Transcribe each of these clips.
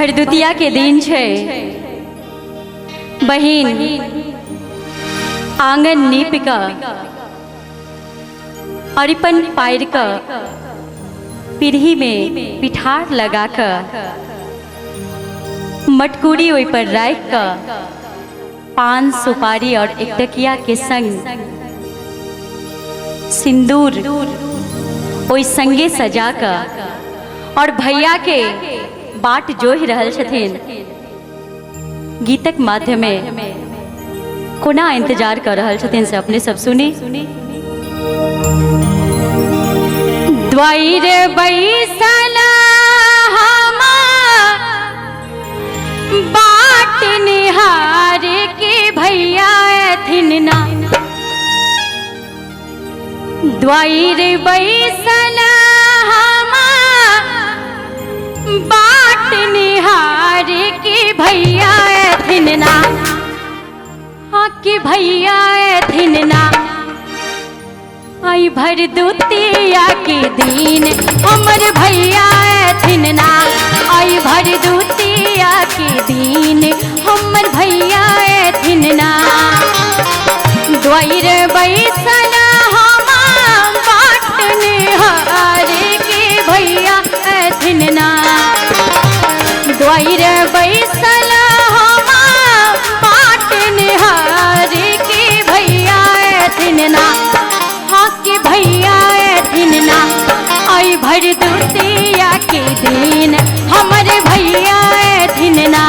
भरदुतिया के दिन छे। बहिन आंगन नीप का अरिपन पायर का पीढ़ी में पिठार लगा कर मटकुरी ओई पर राख का पान सुपारी और एक टकिया के संग सिंदूर ओई संगे सजा का और भैया के बाट जोहि रहल छथिन। गीतक माध्यम कोना इंतजार कर रहल छथिन से अपने सब सुनी। द्वार बैसल हमा बाट निहार के भैया एथिन ना। द्वार बैसल हमा बाट निहार के भैया एथिन ना। हाँ के भैया एथिन ना। आई भरदुतिया के दिन हमर भैया एथिन ना। आई भरदुतिया के दिन हमर भैया एथिन ना। द्वार बैसल हमा बाट निहार के भैया एथिन ना। द्वार बैसल हमा बाट निहार के भैया एथिन ना। हाँ के भैया एथिन ना। आई भरदुतिया के दिन हमर भैया एथिन ना।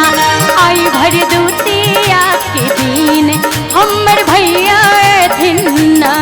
आई भरदुतिया के दिन हमर भैया एथिन ना।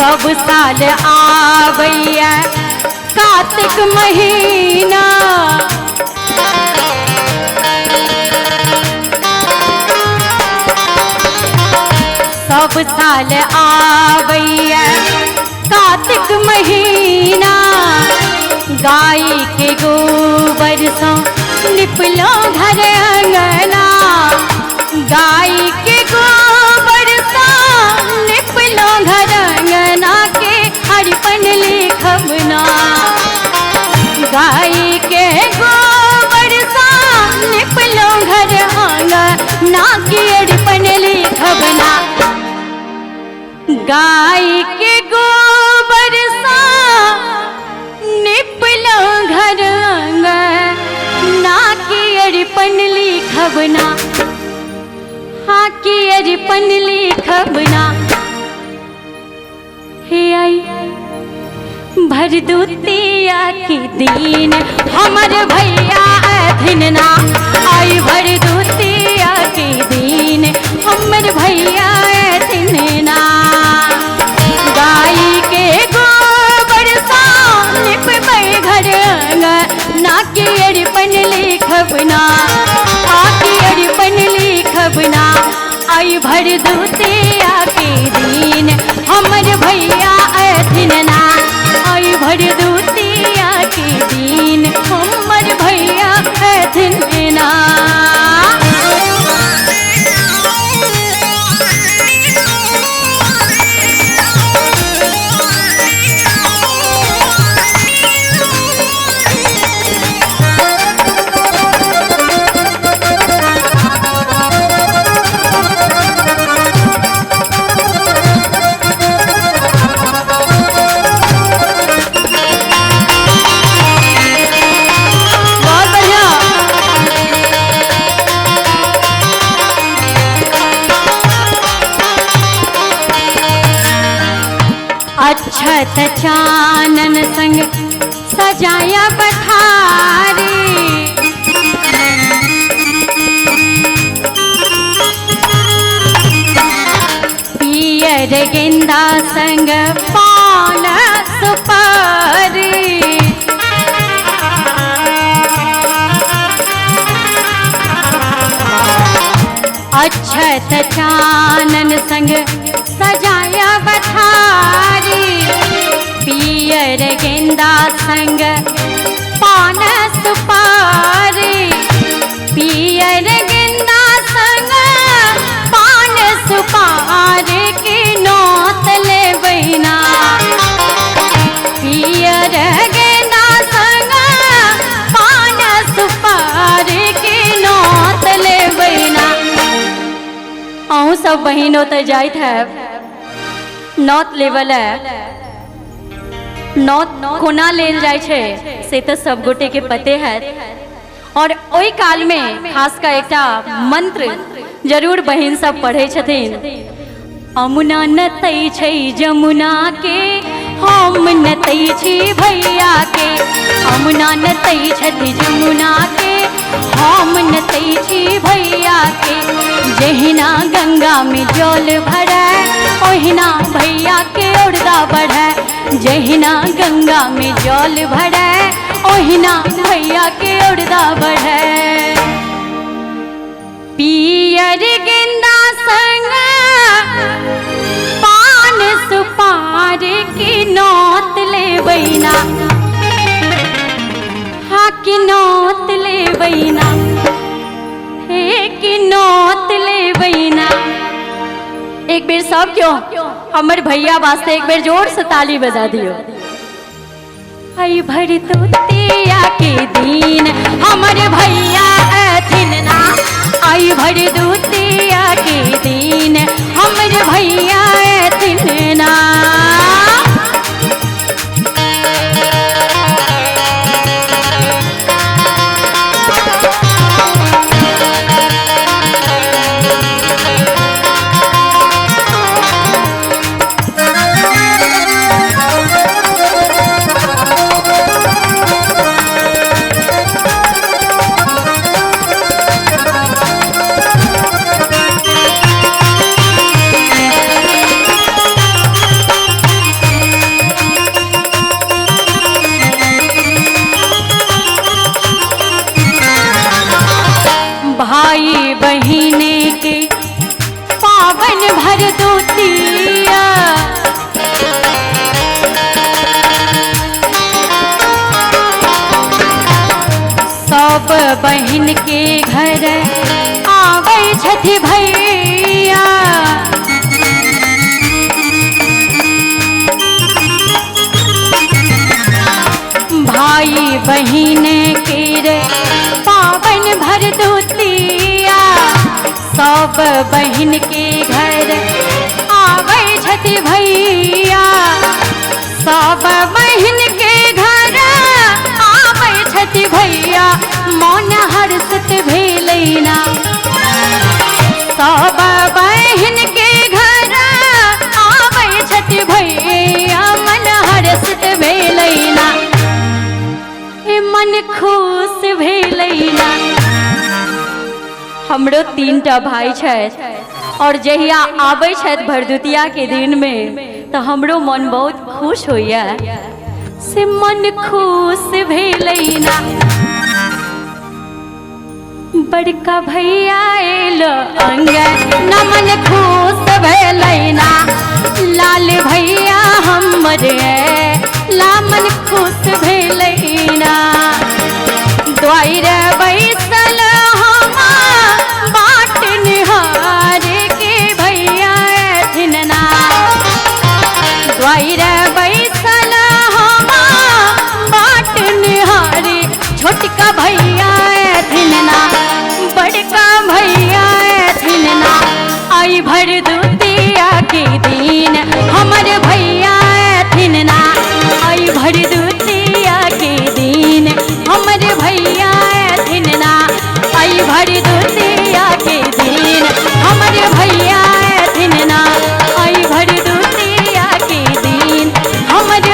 सब साल आवैया कार्तिक महीना। सब साल आवैया कार्तिक महीना। गाय के गोबर से निपलो घर अंगना। गाय के गोबर से निपलो घर अंगना के अरिपन लिखबना। गाय के गोबर से निपलो घर अंगना के अरिपन लिखबना। गाय के गोबर से निपलो घर अंगना के अरिपन लिखबना। हाँ के अरिपन लिखबना। हे आई भरदुतिया के दिन हमर भैया एथिन ना। आई भरदुतिया के दिन हमर भैया एथिन ना। गाय के गोबर से निपबै घर अंगना के अरिपन लिखबना। आके अरिपन लिखबना। आई भरदुतिया के दिन हमर भैया एथिन ना। आई भरदुतिया के दिन हमर भैया एथिन ना। अक्षत चानन संग सजाया पठारी पियर गेंदा संग पान सुपारी अक्षत चानन संग सजाया बठारी पियर गेंदा संग पान सुपारी पियर गेंदा संग पान सुपारी की नौत ले बहिना पियर गेंदा संग पान सुपारी की नौत ले बहिना अहूँ सब बहिनों तो जाइत है नौत लेवल है नौत कोना लेल जाय छे से तो सब गोटे के पते है और ओई काल में खास का एकटा मंत्र जरूर बहिन सब पढ़े छथिन अमुना नतई छै जमुना के हम नतई छी भैया के अमुना नतई छथि जमुना के हम नतई छी भैया के जहिना गंगा में जल भरै ओहिना भैया के औरदा बढ़ै जहिना गंगा में जल भरै ओहिना भैया के औरदा बढ़ै पियर गेंदा संग पान सुपारी की नौत ले बहिना हाँ की नौत ले बहिना हे की नौत ले बहिना एक बेर सब क्यों हमर भैया वास्ते एक बेर जोर से ताली बजा दियो आई भर दुतिया के दिन हमर भैया अथिन ना आई भर दुतिया के दिन हमर भैया अथिन ना भाई बहिने के पावन भर दुतिया सब बहिन के घर आवे छथि भैया भाई बहिन के रे पावन भर दुतिया सब बहिन के घर आवे छथि भैया सब बहिन के घर आवे छथि भैया मन हर्षित भेलैना सब बहिन के घर आवे छथि भैया मन हर्षित भेलैना मन खुश भेलैना हमरो 3टा भाई छै और जहिया आबै छथि भरदुतिया के दिन में तो हमरो मन बहुत खुश होइया से मन खुश भेलैना बड़का भैया एलो अंगन मन खुश भेलैना लाल भैया हमर ला मन खुश भेलैना द्वार बैसल हम बाट निहार के भैया अथिन ना द्वार बैसल हम बाट निहार छोटका भैया अथिन ना बड़का भैया अथिन ना आई भर दुतिया के दिन हमर भैया अथिन ना आई भर दुतिया के दिन हमर भैया अथिन ना आई भर दुतिया के दिन हमर भैया अथिन ना आई भर दुतिया के दिन हमर